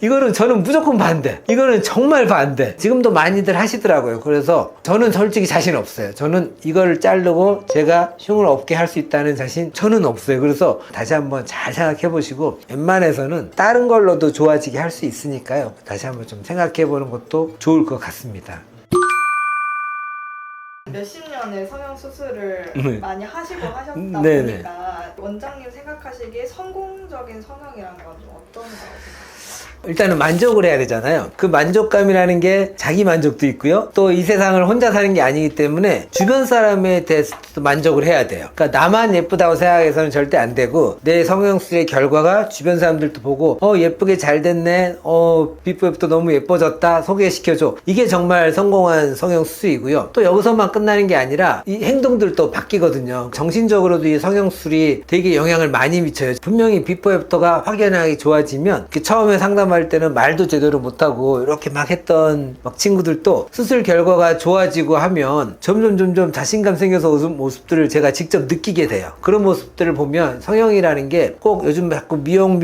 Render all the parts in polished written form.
이거는 저는 무조건 반대. 이거는 정말 반대. 지금도 많이들 하시더라고요. 그래서 저는 솔직히 자신 없어요. 저는 이걸 자르고 제가 흉을 없게 할 수 있다는 자신 저는 없어요. 그래서 다시 한번 잘 생각해 보시고 웬만해서는 다른 걸로도 좋아지게 할 수 있으니까요. 다시 한번 좀 생각해 보는 것도 좋을 것 같습니다. 몇십 년의 성형 수술을 많이 하시고 하셨다 네네. 보니까 원장님 생각하시기에 성공적인 성형이라는 건 좀 어떤 거라고 생각하세요? 일단은 만족을 해야 되잖아요. 그 만족감이라는 게 자기 만족도 있고요. 또 이 세상을 혼자 사는 게 아니기 때문에 주변 사람에 대해서도 만족을 해야 돼요. 그러니까 나만 예쁘다고 생각해서는 절대 안 되고 내 성형수술의 결과가 주변 사람들도 보고 예쁘게 잘 됐네. 비포부터 너무 예뻐졌다. 소개시켜줘. 이게 정말 성공한 성형수술이고요. 또 여기서만 끝나는 게 아니라 이 행동들도 바뀌거든요. 정신적으로도 이 성형수술이 되게 영향을 많이 미쳐요. 분명히 비포부터가 확연하게 좋아지면 처음에 상담할 때는 말도 제대로 못하고 이렇게 막 했던 친구들도 수술 결과가 좋아지고 하면 점점 자신감 생겨서 웃은 모습들을 제가 직접 느끼게 돼요. 그런 모습들을 보면 성형이라는 게 꼭 요즘 자꾸 미용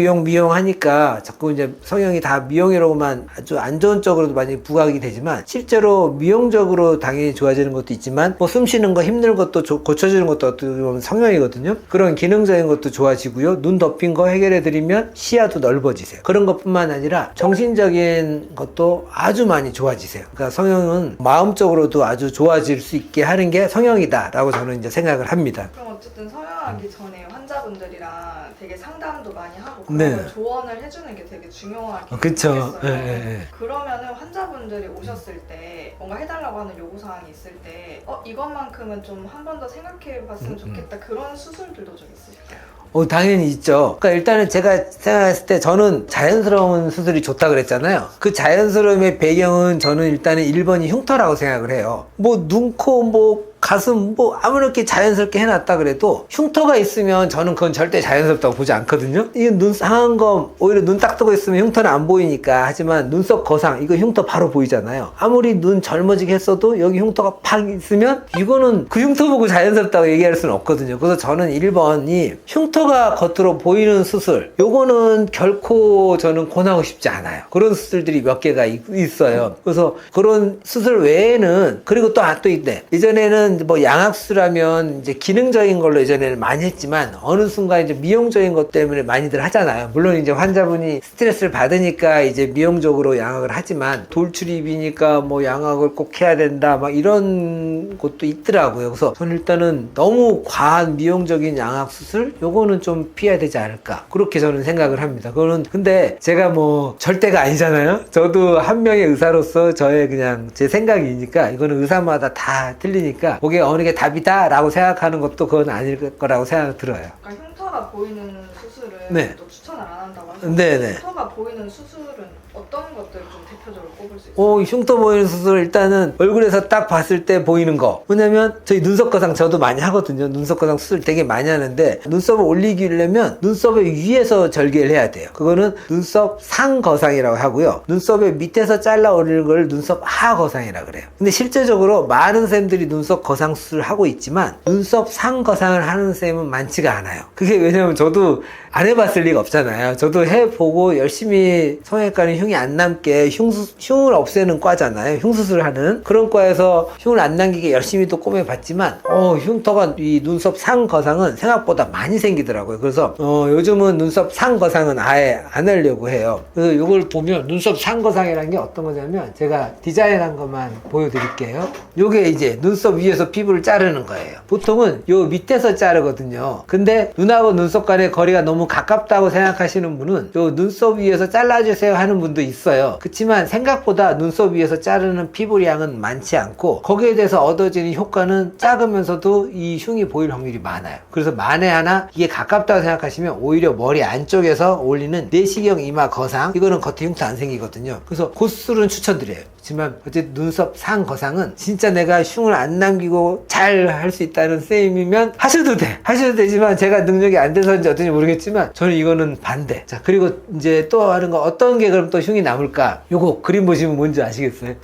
하니까 자꾸 이제 성형이 다 미용이라고만 아주 안 좋은 쪽으로도 많이 부각이 되지만 실제로 미용적으로 당연히 좋아지는 것도 있지만 숨 쉬는 거 힘든 것도 고쳐주는 것도 어떻게 보면 성형이거든요. 그런 기능적인 것도 좋아지고요. 눈 덮인 거 해결해 드리면 시야도 넓어지세요. 그런 것뿐만 아니라 정신적인 것도 아주 많이 좋아지세요. 그러니까 성형은 마음적으로도 아주 좋아질 수 있게 하는 게 성형이다 라고 저는 이제 생각을 합니다. 그럼 어쨌든 성형하기 전에 환자분들이랑 되게 상담도 많이 하고 그런 네. 걸 조언을 해주는 게 되게 중요하긴 그쵸. 하겠어요. 예. 그러면은 환자분들이 오셨을 때 뭔가 해달라고 하는 요구사항이 있을 때 이것만큼은 좀 한 번 더 생각해 봤으면 좋겠다 그런 수술들도 좀 있으실까요? 당연히 있죠. 그러니까 일단은 제가 생각했을 때 저는 자연스러운 수술이 좋다 그랬잖아요. 그 자연스러움의 배경은 저는 일단은 1번이 흉터라고 생각을 해요. 눈, 코, 가슴 아무렇게 자연스럽게 해놨다 그래도 흉터가 있으면 저는 그건 절대 자연스럽다고 보지 않거든요. 이게 눈 상한 거 오히려 눈 딱 뜨고 있으면 흉터는 안 보이니까. 하지만 눈썹 거상 이거 흉터 바로 보이잖아요. 아무리 눈 젊어지게 했어도 여기 흉터가 팍 있으면 이거는 그 흉터 보고 자연스럽다고 얘기할 수는 없거든요. 그래서 저는 1번이 흉터가 겉으로 보이는 수술, 요거는 결코 저는 권하고 싶지 않아요. 그런 수술들이 몇 개가 있어요. 그래서 그런 수술 외에는 그리고 또 있네. 예전에는 양악수술하면 이제 기능적인 걸로 예전에는 많이 했지만 어느 순간 이제 미용적인 것 때문에 많이들 하잖아요. 물론 이제 환자분이 스트레스를 받으니까 이제 미용적으로 양악을 하지만 돌출입이니까 양악을 꼭 해야 된다 이런 것도 있더라고요. 그래서 저는 일단은 너무 과한 미용적인 양악수술 요거는 좀 피해야 되지 않을까 그렇게 저는 생각을 합니다. 그거는 근데 제가 절대가 아니잖아요. 저도 한 명의 의사로서 저의 그냥 제 생각이니까 이거는 의사마다 다 틀리니까 그게 어느 게 답이다 라고 생각하는 것도 그건 아닐 거라고 생각이 들어요. 그러니까 흉터가 보이는 수술은 네. 또 추천을 안 한다고 하셨는데 네네. 흉터가 보이는 수술은 어떤 것들을 좀 대표적으로 꼽을 수 있어요? 흉터 보이는 수술 일단은 얼굴에서 딱 봤을 때 보이는 거. 왜냐면 저희 눈썹 거상 저도 많이 하거든요. 눈썹 거상 수술 되게 많이 하는데 눈썹을 올리려면 눈썹의 위에서 절개를 해야 돼요. 그거는 눈썹 상 거상이라고 하고요. 눈썹의 밑에서 잘라 올리는 걸 눈썹 하 거상이라고 그래요. 근데 실제적으로 많은 쌤들이 눈썹 거상 수술을 하고 있지만 눈썹 상 거상을 하는 쌤은 많지가 않아요. 그게 왜냐면 저도 안 해봤을 리가 없잖아요. 저도 해보고 열심히 성형외과는 흉이 안 남게 흉을 없애는 과잖아요. 흉수술을 하는 그런 과에서 흉을 안 남기게 열심히 또 꼬매봤지만 흉터가 이 눈썹 상 거상은 생각보다 많이 생기더라고요. 그래서 요즘은 눈썹 상 거상은 아예 안 하려고 해요. 그래서 이걸 보면 눈썹 상 거상이라는 게 어떤 거냐면 제가 디자인한 것만 보여드릴게요. 요게 이제 눈썹 위에서 피부를 자르는 거예요. 보통은 요 밑에서 자르거든요. 근데 눈하고 눈썹 간의 거리가 너무 가깝다고 생각하시는 분은 요 눈썹 위에서 잘라주세요 하는 분도 있어요. 그렇지만 생각보다 눈썹 위에서 자르는 피부량은 많지 않고 거기에 대해서 얻어지는 효과는 작으면서도 이 흉이 보일 확률이 많아요. 그래서 만에 하나 이게 가깝다고 생각하시면 오히려 머리 안쪽에서 올리는 내시경 이마 거상 이거는 겉에 흉터 안 생기거든요. 그래서 그 수술은 추천드려요. 그렇지만 어쨌든 눈썹 상 거상은 진짜 내가 흉을 안 남기고 잘 할 수 있다는 쌤이면 하셔도 되지만 제가 능력이 안 돼서인지 어떤지 모르겠지만 저는 이거는 반대. 자, 그리고 이제 또 하는 거 어떤 게 그럼 또 흉이 남을까? 요거 그림 보시면 뭔지 아시겠어요?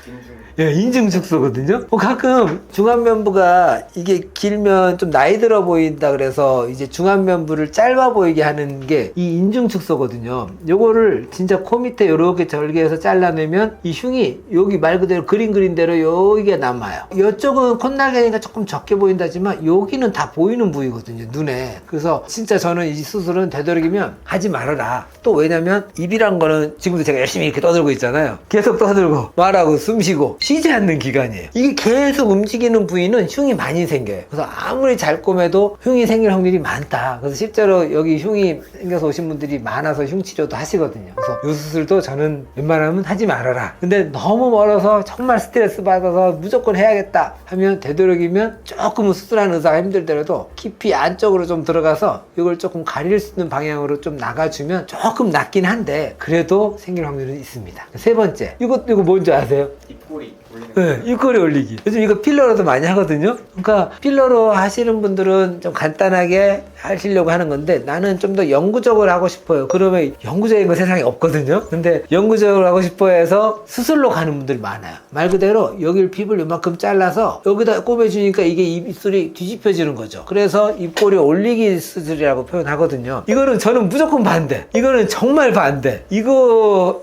예, 인중 축소거든요. 가끔 중안면부가 이게 길면 좀 나이 들어 보인다 그래서 이제 중안면부를 짧아 보이게 하는 게 이 인중 축소거든요. 요거를 진짜 코 밑에 이렇게 절개해서 잘라내면 이 흉이 여기 말 그대로 그린 대로 여기가 남아요. 이쪽은 콧날개니까 조금 적게 보인다지만 여기는 다 보이는 부위거든요, 눈에. 그래서 진짜 저는 이 수술은 되도록이면 하지 말아라. 또 왜냐면 입이란 거는 지금도 제가 열심히 이렇게 떠들고 있잖아요. 계속 떠들고 말하고 숨쉬고 쉬지 않는 기관이에요. 이게 계속 움직이는 부위는 흉이 많이 생겨요. 그래서 아무리 잘 꼬매도 흉이 생길 확률이 많다. 그래서 실제로 여기 흉이 생겨서 오신 분들이 많아서 흉 치료도 하시거든요. 그래서 이 수술도 저는 웬만하면 하지 말아라. 근데 너무 멀어서 정말 스트레스 받아서 무조건 해야겠다 하면 되도록이면 조금은 수술하는 의사가 힘들더라도 깊이 안쪽으로 좀 들어가서 이걸 조금 가릴 수 있는 방향으로 좀 나가주면 조금 낫긴 한데 그래도 생길 확률은 있습니다. 세 번째, 이거 뭔지 아세요? 입꼬리 올리는 네, 입꼬리 올리기. 요즘 이거 필러로도 많이 하거든요. 그러니까 필러로 하시는 분들은 좀 간단하게 하시려고 하는 건데 나는 좀 더 영구적으로 하고 싶어요. 그러면 영구적인 거 세상에 없거든요. 근데 영구적으로 하고 싶어 해서 수술로 가는 분들이 많아요. 말 그대로 여기를 핍을 요만큼 잘라서 여기다 꼽아주니까 이게 입술이 뒤집혀지는 거죠. 그래서 입꼬리 올리기 수술이라고 표현하거든요. 이거는 저는 무조건 반대. 이거는 정말 반대. 이거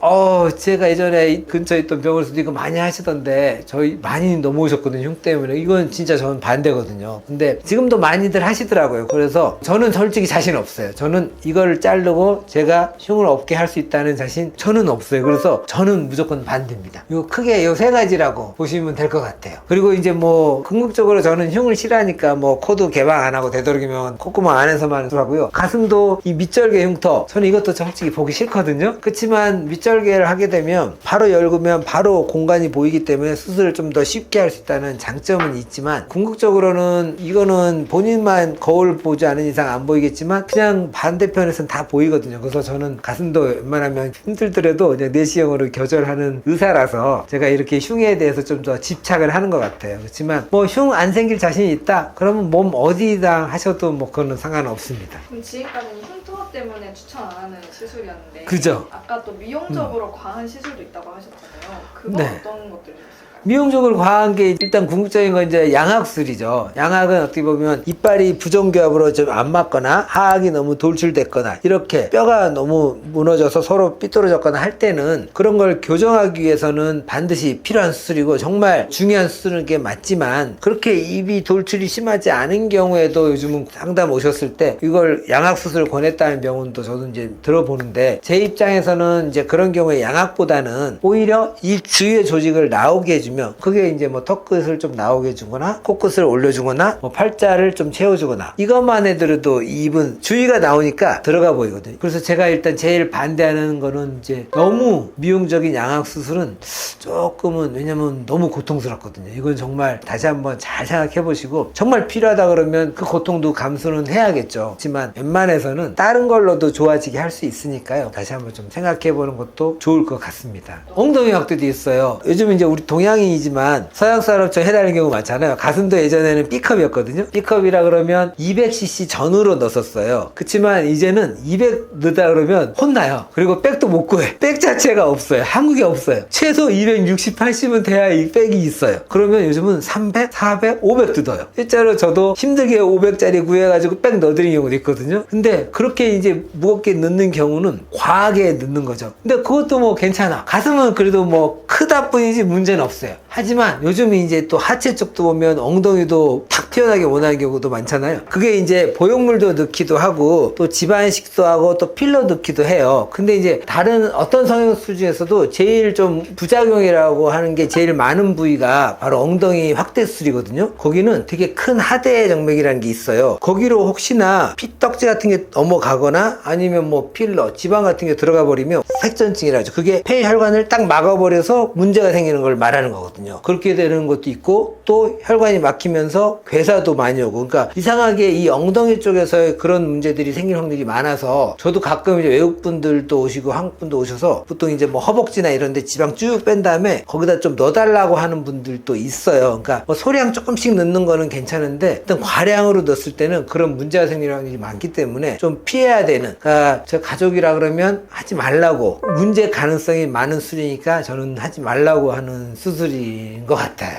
제가 예전에 근처에 있던 병원에서도 이거 많이 하시던데 저희 많이 넘어오셨거든요. 흉 때문에. 이건 진짜 저는 반대거든요. 근데 지금도 많이들 하시더라고요. 그래서 저는 솔직히 자신 없어요. 저는 이거를 자르고 제가 흉을 없게 할 수 있다는 자신 저는 없어요. 그래서 저는 무조건 반대입니다. 이거 크게 이 세 가지라고 보시면 될 것 같아요. 그리고 이제 뭐 궁극적으로 저는 흉을 싫어하니까 뭐 코도 개방 안 하고 되도록이면 콧구멍 안에서만 하고요. 가슴도 이 밑절개 흉터 저는 이것도 솔직히 보기 싫거든요. 그렇지만 밑절개를 하게 되면 바로 열고면 바로 공간이 보이기 때문에 수술을 좀 더 쉽게 할 수 있다는 장점은 있지만 궁극적으로는 이거는 본인만 거울 보지 않은 이상 안 보이겠지만 그냥 반대편에서는 다 보이거든요. 그래서 저는 가슴도 웬만하면 힘들더라도 그냥 내시경으로 교절하는 의사라서 제가 이렇게 흉에 대해서 좀 더 집착을 하는 것 같아요. 그렇지만 뭐 흉 안 생길 자신이 있다? 그러면 몸 어디다 하셔도 뭐 그거는 상관없습니다. 그럼 지금까지는 흉터 때문에 추천 안 하는 시술이었는데 그죠? 아까 또 미용적으로 과한 시술도 있다고 하셨잖아요. 그건 네. 어떤 것들이 있을까요? 미용적으로 과한 게 일단 궁극적인 건 이제 양악술이죠. 양악은 어떻게 보면 이빨이 부정교합으로 좀 안 맞거나 하악이 너무 돌출됐거나 이렇게 뼈가 너무 무너져서 서로 삐뚤어졌거나 할 때는 그런 걸 교정하기 위해서는 반드시 필요한 수술이고 정말 중요한 수술인 게 맞지만 그렇게 입이 돌출이 심하지 않은 경우에도 요즘은 상담 오셨을 때 이걸 양악수술을 권했다는 병원도 저도 이제 들어보는데 제 입장에서는 이제 그런 경우에 양악보다는 오히려 입 주위의 조직을 나오게 해주면 그게 이제 뭐 턱끝을 좀 나오게 해주거나 코끝을 올려주거나 뭐 팔자를 좀 채워주거나 이것만 해더라도 입은 주위가 나오니까 들어가 보이거든요. 그래서 제가 일단 제일 반대하는 거는 이제 너무 미용적인 양악 수술은 조금은 왜냐면 너무 고통스럽거든요. 이건 정말 다시 한번 잘 생각해 보시고 정말 필요하다 그러면 그 고통도 감수는 해야겠죠. 하지만 웬만해서는 다른 걸로도 좋아지게 할 수 있으니까요. 다시 한번 좀 생각해 보는 것도 좋을 것 같습니다. 엉덩이 확대도 있어요. 요즘 이제 우리 동양인이지만 서양 사람처럼 해달라는 경우 많잖아요. 가슴도 예전에는 B컵이었거든요. B컵이라 그러면 200cc 전후로 넣었어요. 그렇지만 이제는 200 넣다 그러면 혼나요. 그리고 백도 못 구해. 백 자체가 없어요. 한국에 없어요. 최소 260, 80은 돼야 이 백이 있어요. 그러면 요즘은 300, 400, 500 뜯어요. 실제로 저도 힘들게 500짜리 구해가지고 백 넣어드린 경우도 있거든요. 근데 그렇게 이제 무겁게 넣는 경우는 과하게 넣는 거죠. 근데 그것도 뭐 괜찮아. 가슴은 그래도 뭐 크다 뿐이지 문제는 없어요. 하지만 요즘 이제 또 하체 쪽도 보면 엉덩이도 탁 튀어나게 원하는 경우도 많잖아요. 그게 이제 보형물도 넣기도 하고 또 지방이식도 하고 또 필러 넣기도 해요. 근데 이제 다른 어떤 성형수 중에서도 제일 좀 부작용이라고 하는 게 제일 많은 부위가 바로 엉덩이 확대 수술이거든요. 거기는 되게 큰 하대 정맥이라는 게 있어요. 거기로 혹시나 피떡지 같은 게 넘어가거나 아니면 뭐 필러, 지방 같은 게 들어가 버리면 색전증이라 하죠. 그게 폐혈관을 딱 막아버려서 문제가 생기는 걸 말하는 거거든요. 그렇게 되는 것도 있고 또 혈관이 막히면서 괴 괴사도 많이 오고, 그러니까 이상하게 이 엉덩이 쪽에서 그런 문제들이 생길 확률이 많아서, 저도 가끔 이제 외국분들도 오시고 한국분도 오셔서 보통 이제 뭐 허벅지나 이런 데 지방 쭉 뺀 다음에 거기다 좀 넣어달라고 하는 분들도 있어요. 그러니까 뭐 소량 조금씩 넣는 거는 괜찮은데 일단 과량으로 넣었을 때는 그런 문제가 생길 확률이 많기 때문에 좀 피해야 되는, 그러니까 저 가족이라 그러면 하지 말라고, 문제 가능성이 많은 수술이니까 저는 하지 말라고 하는 수술인 것 같아요.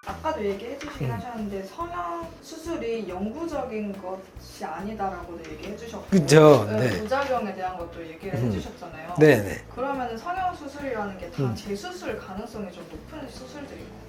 아까도 얘기해 주시긴 하셨는데 성형 수술이 영구적인 것이 아니다라고도 얘기해 주셨고, 그죠? 네. 부작용에 대한 것도 얘기를 해주셨잖아요. 네네. 그러면 성형 수술이라는 게 다 재수술 가능성이 좀 높은 수술들인 건가요?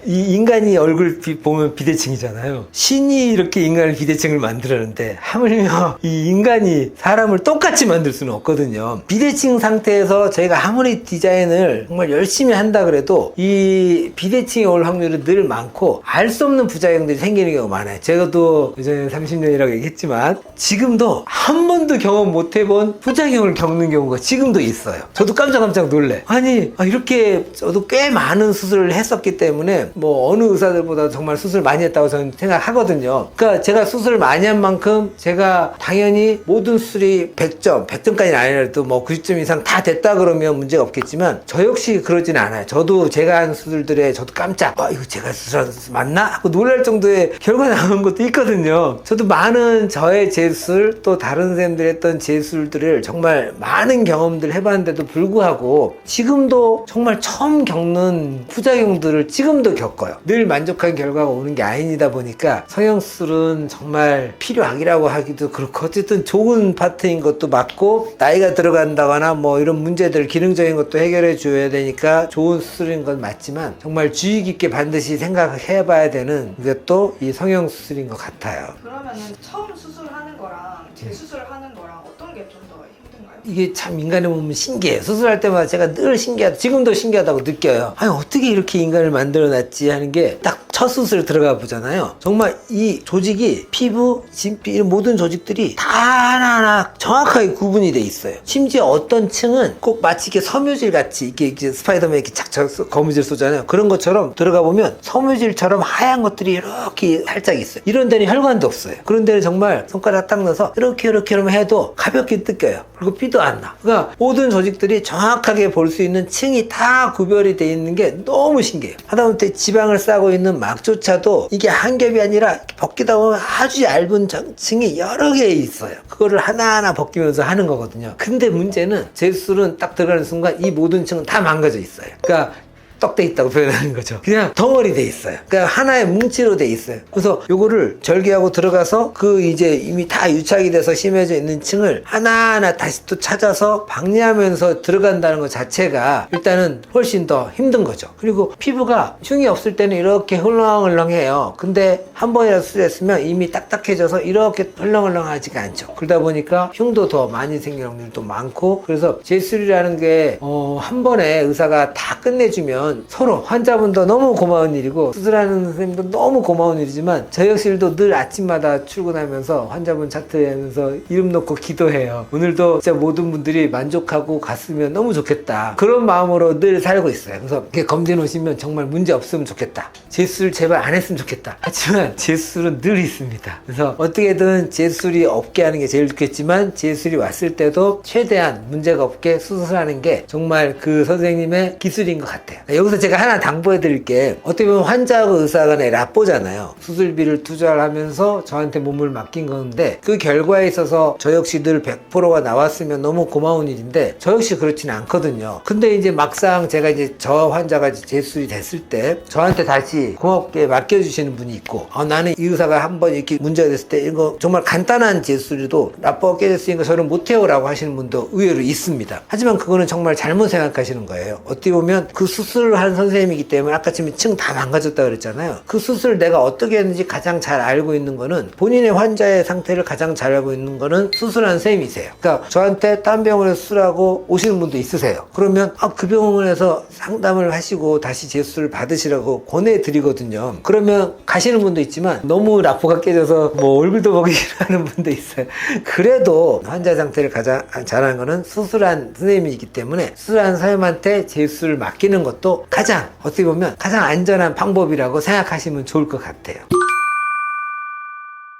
이 인간이 얼굴 보면 비대칭이잖아요. 신이 이렇게 인간을 비대칭을 만들었는데 하물며 이 인간이 사람을 똑같이 만들 수는 없거든요. 비대칭 상태에서 저희가 아무리 디자인을 정말 열심히 한다 그래도 이 비대칭이 올 확률은 늘 많고 알 수 없는 부작용들이 생기는 경우가 많아요. 제가도 예전에 30년이라고 얘기했지만 지금도 한 번도 경험 못 해본 부작용을 겪는 경우가 지금도 있어요. 저도 깜짝 놀래. 아니 이렇게 저도 꽤 많은 수술을 했었기 때문에 뭐 어느 의사들보다 정말 수술 많이 했다고 저는 생각하거든요. 그러니까 제가 수술을 많이 한 만큼 제가 당연히 모든 수술이 100점까지는 아니라도 뭐 90점 이상 다 됐다 그러면 문제가 없겠지만 저 역시 그러지는 않아요. 저도 제가 한 수술들에 저도 깜짝 이거 제가 수술한 수술 맞나? 하고 놀랄 정도의 결과 나온 것도 있거든요. 저도 많은 저의 재수술 또 다른 선생님들이 했던 재수술들을 정말 많은 경험들 해봤는데도 불구하고 지금도 정말 처음 겪는 부작용들을 지금도 겪어요. 늘 만족한 결과가 오는 게 아니다 보니까 성형수술은 정말 필요하기라고 하기도 그렇고 어쨌든 좋은 파트인 것도 맞고 나이가 들어간다거나 뭐 이런 문제들 기능적인 것도 해결해 줘야 되니까 좋은 수술인 건 맞지만 정말 주의 깊게 반드시 생각해 봐야 되는 것도 이 성형수술인 것 같아요. 그러면은 처음 수술하는 거랑 재수술하는 거랑 어떤 게 좀 더 힘든가요? 이게 참 인간의 몸은 신기해요. 수술할 때마다 제가 늘 지금도 신기하다고 느껴요. 아니 어떻게 이렇게 인간을 만들어놨지 하는 게 딱 첫 수술 들어가 보잖아요. 정말 이 조직이 피부, 진피 이런 모든 조직들이 다 하나하나 정확하게 구분이 돼 있어요. 심지어 어떤 층은 꼭 마치 이렇게 섬유질 같이 이렇게 스파이더맨 이렇게 착 거무줄 쏘잖아요. 그런 것처럼 들어가 보면 섬유질처럼 하얀 것들이 이렇게 살짝 있어요. 이런 데는 혈관도 없어요. 그런 데는 정말 손가락 딱 넣어서 이렇게 해도 가볍게 뜯겨요. 그리고 피도 안 나. 그러니까 모든 조직들이 정확하게 볼 수 있는 층이 다 구별이 돼 있는 게 너무 신기해요. 하다못해 지방을 싸고 있는 막조차도 이게 한 겹이 아니라 벗기다 보면 아주 얇은 층이 여러 개 있어요. 그거를 하나하나 벗기면서 하는 거거든요. 근데 문제는 제수술은 딱 들어가는 순간 이 모든 층은 다 망가져 있어요. 그러니까 떡돼 있다고 표현하는 거죠. 그냥 덩어리 돼 있어요. 그러니까 하나의 뭉치로 돼 있어요. 그래서 요거를 절개하고 들어가서 그 이제 이미 다 유착이 돼서 심해져 있는 층을 하나하나 다시 또 찾아서 방리하면서 들어간다는 것 자체가 일단은 훨씬 더 힘든 거죠. 그리고 피부가 흉이 없을 때는 이렇게 흘렁흘렁해요. 근데 한 번이라도 수술했으면 이미 딱딱해져서 이렇게 흘렁흘렁하지가 않죠. 그러다 보니까 흉도 더 많이 생길 확률도 많고, 그래서 재수술이라는 게 한 번에 의사가 다 끝내주면 서로 환자분도 너무 고마운 일이고 수술하는 선생님도 너무 고마운 일이지만 저 역시도 늘 아침마다 출근하면서 환자분 차트하면서 이름 놓고 기도해요. 오늘도 진짜 모든 분들이 만족하고 갔으면 너무 좋겠다, 그런 마음으로 늘 살고 있어요. 그래서 이렇게 검진 오시면 정말 문제 없으면 좋겠다, 재수술 제발 안 했으면 좋겠다. 하지만 재수술은 늘 있습니다. 그래서 어떻게든 재수술이 없게 하는 게 제일 좋겠지만 재수술이 왔을 때도 최대한 문제가 없게 수술하는 게 정말 그 선생님의 기술인 것 같아요. 여기서 제가 하나 당부해 드릴게, 어떻게 보면 환자하고 의사 간의 라뽀잖아요. 수술비를 투자를 하면서 저한테 몸을 맡긴 건데 그 결과에 있어서 저 역시 늘 100%가 나왔으면 너무 고마운 일인데 저 역시 그렇지는 않거든요. 근데 이제 막상 제가 이제 저 환자가 재수술이 됐을 때 저한테 다시 고맙게 맡겨주시는 분이 있고, 나는 이 의사가 한번 이렇게 문제가 됐을 때 이거 정말 간단한 재수술도 라뽀가 깨졌으니까 저는 못해요 라고 하시는 분도 의외로 있습니다. 하지만 그거는 정말 잘못 생각하시는 거예요. 어떻게 보면 그 수술을 한 선생님이기 때문에 아까 지금 층 다 망가졌다 그랬잖아요. 그 수술 내가 어떻게 했는지 가장 잘 알고 있는 거는, 본인의 환자의 상태를 가장 잘 알고 있는 거는 수술한 선생님이세요. 그러니까 저한테 딴 병원에서 수술하고 오시는 분도 있으세요. 그러면 그 병원에서 상담을 하시고 다시 재수술을 받으시라고 권해드리거든요. 그러면 가시는 분도 있지만 너무 라포가 깨져서 뭐 얼굴도 보기 싫어하는 분도 있어요. 그래도 환자 상태를 가장 잘하는 거는 수술한 선생님이기 때문에 수술한 선생님한테 재수술을 맡기는 것도 것도 가장 어떻게 보면 가장 안전한 방법이라고 생각하시면 좋을 것 같아요.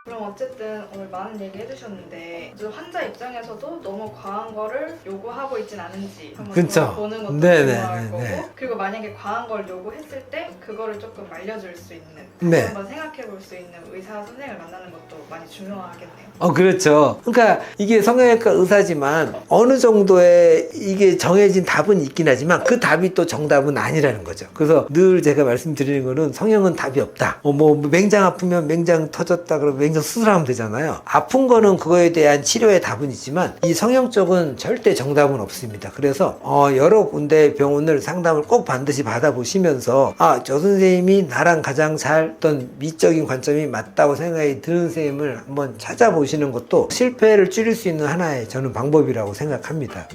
그럼 어쨌든 오늘 많은 얘기 해주셨는데 이제 환자 입장에서도 너무 과한 거를 요구하고 있진 않은지 한번 그쵸. 보는 것도 네네, 중요할 거고 네. 그리고 만약에 과한 걸 요구했을 때 그거를 조금 말려줄 수 있는 네. 한번 생각해 볼 수 있는 의사 선생님을 만나는 것도 많이 중요하겠네요. 그렇죠. 그러니까 이게 성형외과 의사지만 어느 정도의 이게 정해진 답은 있긴 하지만 그 답이 또 정답은 아니라는 거죠. 그래서 늘 제가 말씀드리는 거는 성형은 답이 없다. 뭐 맹장 아프면 맹장 터졌다 그러면 맹장 수술하면 되잖아요. 아픈 거는 그거에 대한 치료의 답은 있지만 이 성형 쪽은 절대 정답은 없습니다. 그래서 여러 군데 병원을 상담을 꼭 반드시 받아보시면서 저 선생님이 나랑 가장 잘 어떤 미적인 관점이 맞다고 생각이 드는 선생님을 한번 찾아보시는 것도 실패를 줄일 수 있는 하나의 저는 방법이라고 생각합니다.